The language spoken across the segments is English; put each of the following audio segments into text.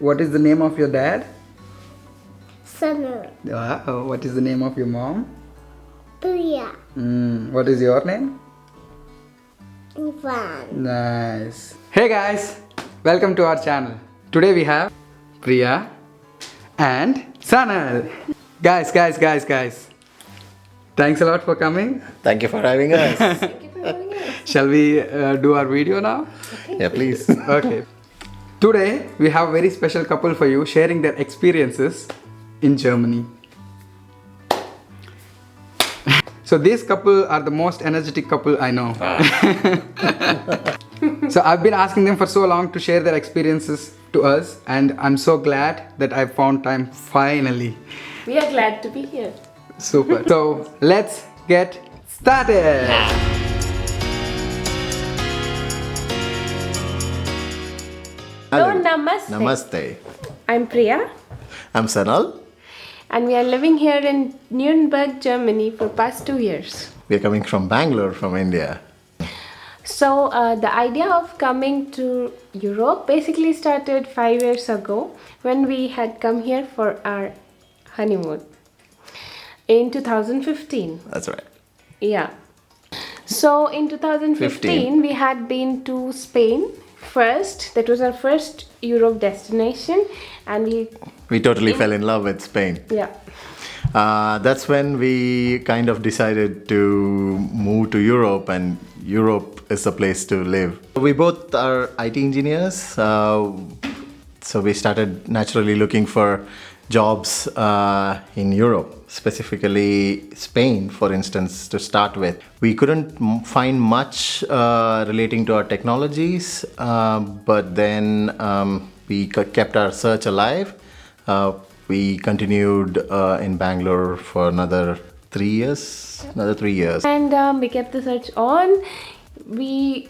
What is the name of your dad? Sana. Wow. What is the name of your mom? Priya. What is your name? Ivan. Nice. Hey guys, welcome to our channel. Today we have Priya and Sanal. Guys. Thanks a lot for coming. Thank you for having us. Shall we do our video now? Yeah, please. Okay. Today we have a very special couple for you sharing their experiences in Germany. So this couple are the most energetic couple I know. So I've been asking them for so long to share their experiences to us, and I'm so glad that I found time finally. We are glad to be here. Super. So let's get started. Hello, namaste. Namaste. I'm Priya, I'm Sanal. and we are living here in Nuremberg, Germany for past 2 years. We are coming from Bangalore, from India. So the idea of coming to Europe basically started 5 years ago when we had come here for our honeymoon in 2015. That's right. Yeah. So in 2015 15. we had been to Spain first. That was our first Europe destination, and We totally fell in love with Spain. yeah. That's when we kind of decided to move to Europe, and Europe is the place to live. We both are IT engineers, so we started naturally looking for jobs in Europe, specifically Spain, for instance, to start with. We couldn't find much relating to our technologies, but then we kept our search alive. We continued in Bangalore for another 3 years. And we kept the search on. We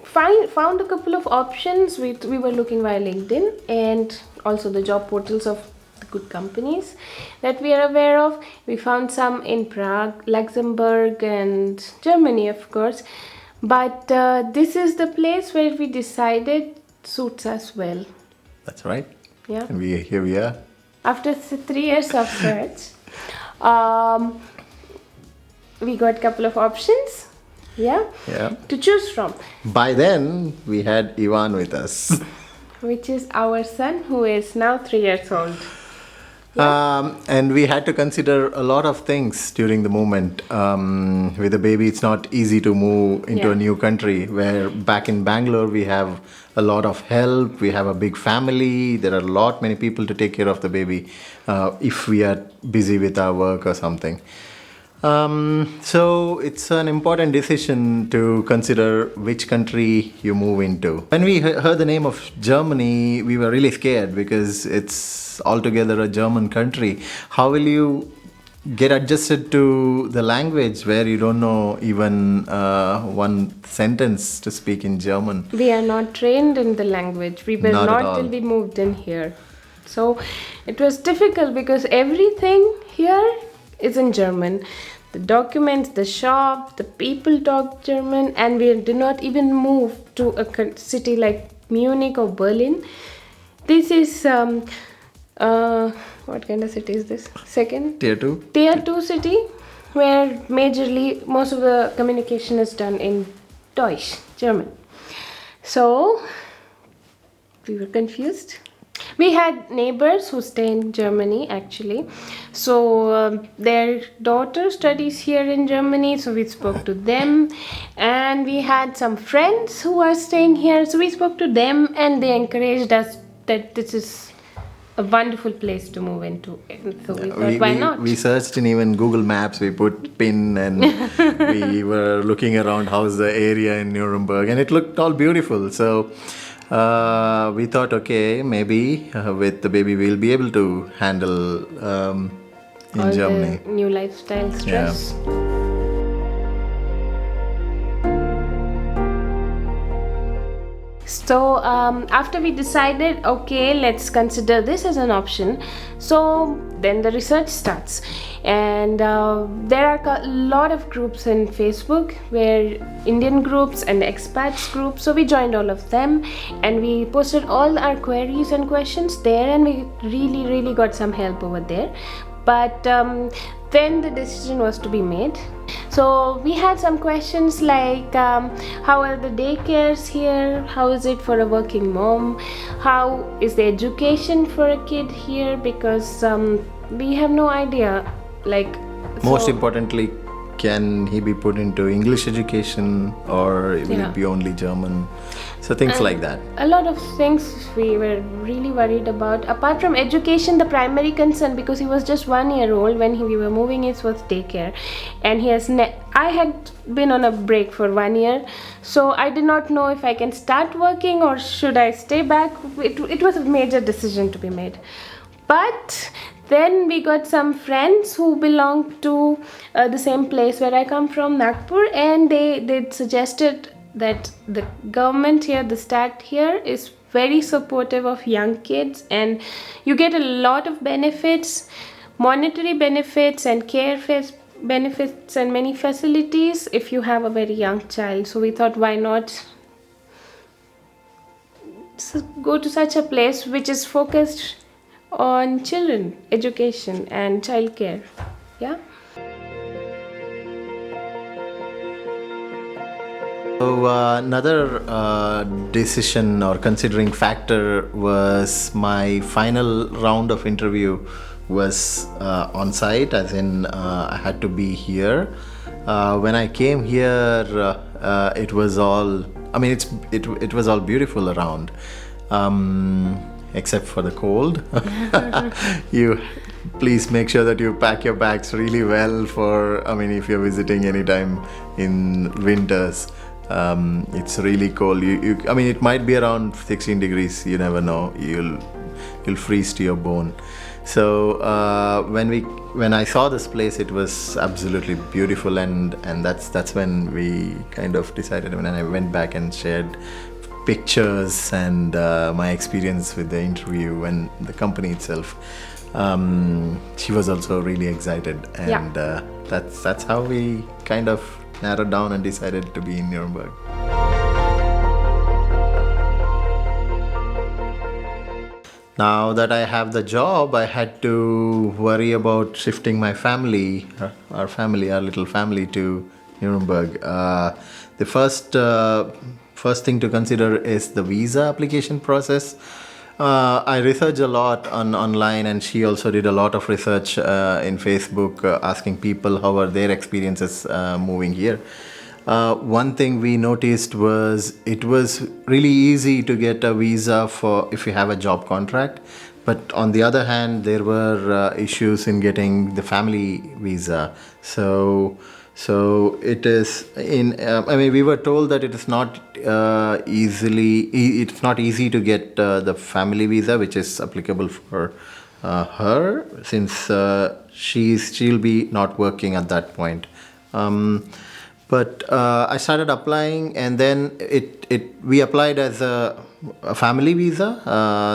found a couple of options. We were looking via LinkedIn and also the job portals of the good companies that we are aware of. We found some in Prague, Luxembourg, and Germany, of course. But this is the place where we decided suits us well. That's right. Yeah. And here we are. After 3 years of search, we got a couple of options. Yeah. To choose from, By then, we had Ivan with us. which is our son, who is now 3 years old. And we had to consider a lot of things during the moment. With a baby, it's not easy to move into Yeah. a new country, where back in Bangalore, we have a lot of help. We have a big family. There are many people to take care of the baby if we are busy with our work or something. So it's an important decision to consider which country you move into. When we heard the name of Germany, we were really scared because it's altogether a German country. How will you get adjusted to the language where you don't know even one sentence to speak in German? We are not trained in the language. We were Not at not all. till we moved in here. So it was difficult because everything here is in German. The documents, the shop, the people talk German, and we did not even move to a city like Munich or Berlin. This is what kind of city is this? Second? Tier 2? Tier 2 city, where majorly most of the communication is done in Deutsch, German. So we were confused. We had neighbors who stay in Germany actually. So their daughter studies here in Germany, so we spoke to them. And we had some friends who are staying here, so we spoke to them, and they encouraged us that this is a wonderful place to move into. And so we thought, why not? We searched in even Google Maps. We put pin and we were looking around how's the area in Nuremberg, and it looked all beautiful. So we thought, okay, maybe with the baby we'll be able to handle in All Germany. the new lifestyle stress. So after we decided, okay, let's consider this as an option, so then the research starts. And there are a lot of groups in Facebook, where Indian groups and expats groups, so we joined all of them and we posted all our queries and questions there, and we really got some help over there. But then the decision was to be made. So we had some questions like how are the daycares here, how is it for a working mom, how is the education for a kid here, because we have no idea, like Most so- importantly, can he be put into English education, or will Yeah. it be only German? So things like that. A lot of things we were really worried about. Apart from education, the primary concern, because he was just 1 year old when we were moving, it was daycare, and he has I had been on a break for 1 year, so I did not know if I can start working or should I stay back. It was a major decision to be made. But then we got some friends who belong to the same place where I come from, Nagpur, and they suggested that the government here, the state here, is very supportive of young kids, and you get a lot of benefits, monetary benefits and care benefits and many facilities if you have a very young child. So we thought, why not go to such a place which is focused on children education and childcare. Yeah. So another decision or considering factor was my final round of interview was on site, as in I had to be here. When I came here, it was all, I mean, it was all beautiful around, except for the cold. You please make sure that you pack your bags really well for, I mean, if you're visiting anytime in winters. It's really cold. I mean, it might be around 16 degrees. You never know. You'll freeze to your bone. So when I saw this place, it was absolutely beautiful, and that's when we kind of decided. When I went back and shared pictures and my experience with the interview and the company itself, she was also really excited, and that's how we kind of narrowed down and decided to be in Nuremberg. Now that I have the job, I had to worry about shifting my family, our little family, to Nuremberg. The first thing to consider is the visa application process. I researched a lot online, and she also did a lot of research in Facebook, asking people how are their experiences moving here. One thing we noticed was it was really easy to get a visa for if you have a job contract, but on the other hand, there were issues in getting the family visa. So it is I mean, we were told that it is not it's not easy to get the family visa, which is applicable for her, since she'll be not working at that point. But I started applying, and then we applied as a family visa.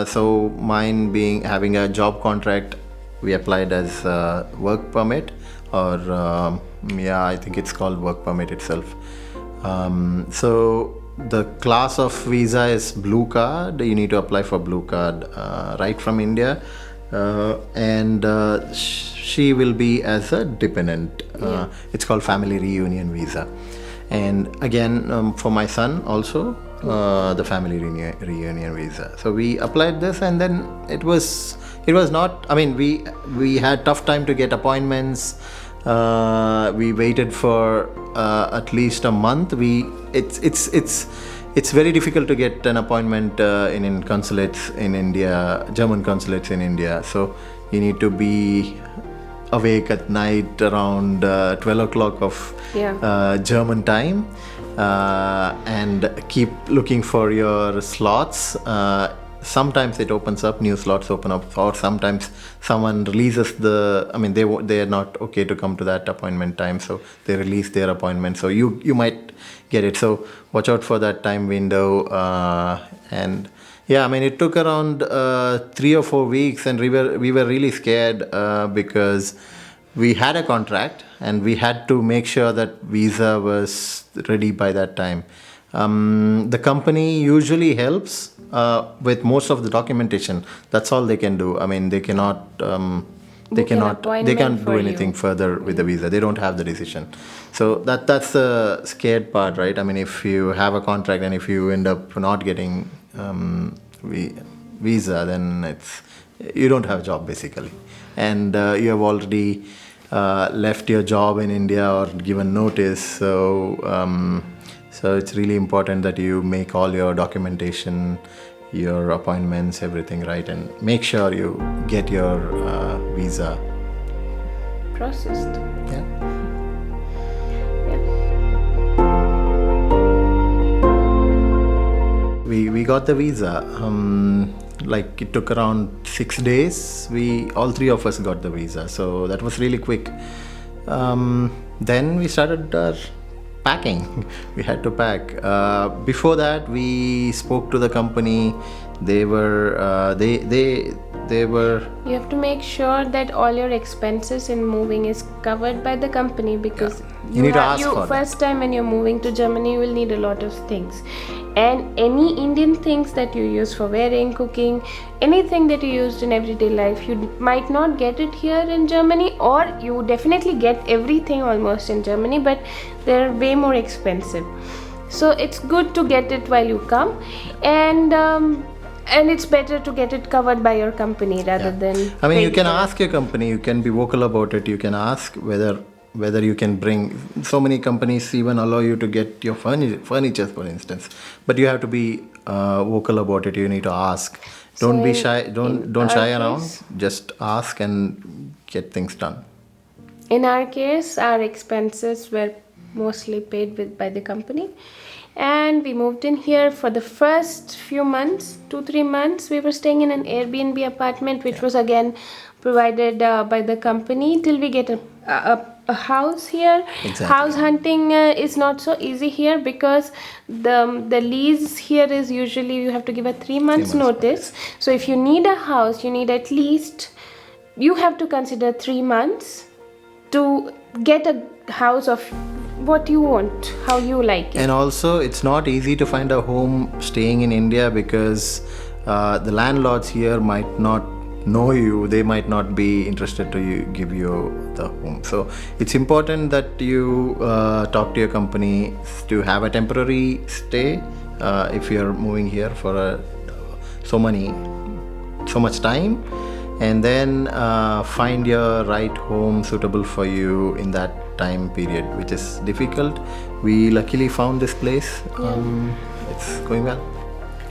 So mine having a job contract, we applied as a work permit, or I think it's called work permit itself. So the class of visa is blue card. You need to apply for blue card right from India, and she will be as a dependent. It's called FamilyReunion visa. And again, for my son also, the family reunion visa. So we applied this, and then it was not, I mean, we had tough time to get appointments. We waited for at least a month. It's very difficult to get an appointment in consulates in India, German consulates in India. So you need to be awake at night around 12 o'clock of German time, and keep looking for your slots. sometimes it opens up, new slots open up, or sometimes someone releases they are not okay to come to that appointment time, so they release their appointment, so you might get it. So watch out for that time window. And yeah, I mean, it took around 3 or 4 weeks, and we were really scared because we had a contract and we had to make sure that visa was ready by that time. The company usually helps with most of the documentation. That's all they can do. I mean, they cannot they can't do anything further with the visa. They don't have the decision. So that's the scared part, right? I mean, if you have a contract and if you end up not getting visa, then you don't have a job basically, and you have already left your job in India or given notice. So it's really important that you make all your documentation, your appointments, everything right, and make sure you get your visa processed. Yeah. We got the visa. Like it took around 6 days. All three of us got the visa, so that was really quick. Then we started our packing. We had to pack. Before that, we spoke to the company. They were You have to make sure that all your expenses in moving is covered by the company, because You need to ask for that. first time when you're moving to Germany, you will need a lot of things, and any Indian things that you use for wearing, cooking, anything that you used in everyday life, you might not get it here in Germany, or you definitely get everything almost in Germany, but they're way more expensive. So it's good to get it while you come, and it's better to get it covered by your company rather than. I mean, you paying can for it. ask your company. You can be vocal about it. You can ask whether you can bring. So many companies even allow you to get your furniture, for instance. But you have to be vocal about it. You need to ask. Don't So be in- shy. in Don't our shy around. case- Just ask and get things done. In our case, our expenses were mostly paid by the company, and we moved in here. For the first few months, 2-3 months, we were staying in an Airbnb apartment, which was again provided by the company till we get a house here. Exactly. House hunting is not so easy here, because the lease here is usually you have to give a 3 months notice. So if you need a house, you need at least, you have to consider 3 months to get a house of what you want, how you like it. And also, it's not easy to find a home staying in India, because the landlords here might not know you. They might not be interested to give you the home. So it's important that you talk to your company to have a temporary stay if you're moving here for so much time, and then find your right home suitable for you in that time period, which is difficult. We luckily found this place. It's going well.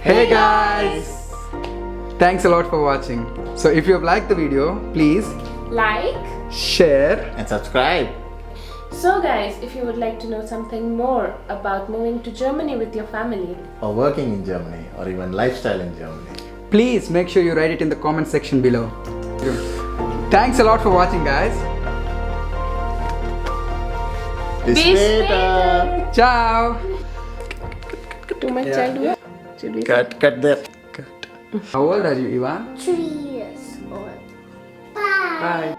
Hey guys! Thanks a lot for watching. So if you have liked the video, please Like. share. And subscribe. So guys, if you would like to know something more about moving to Germany with your family, Or working in Germany, or even lifestyle in Germany. Please make sure you write it in the comment section below. Thanks a lot for watching, guys. Bis Bis später. Ciao. too much childhood. Should we Cut that. Cut. How old are you, Ivan? 3 years old. Bye. Bye.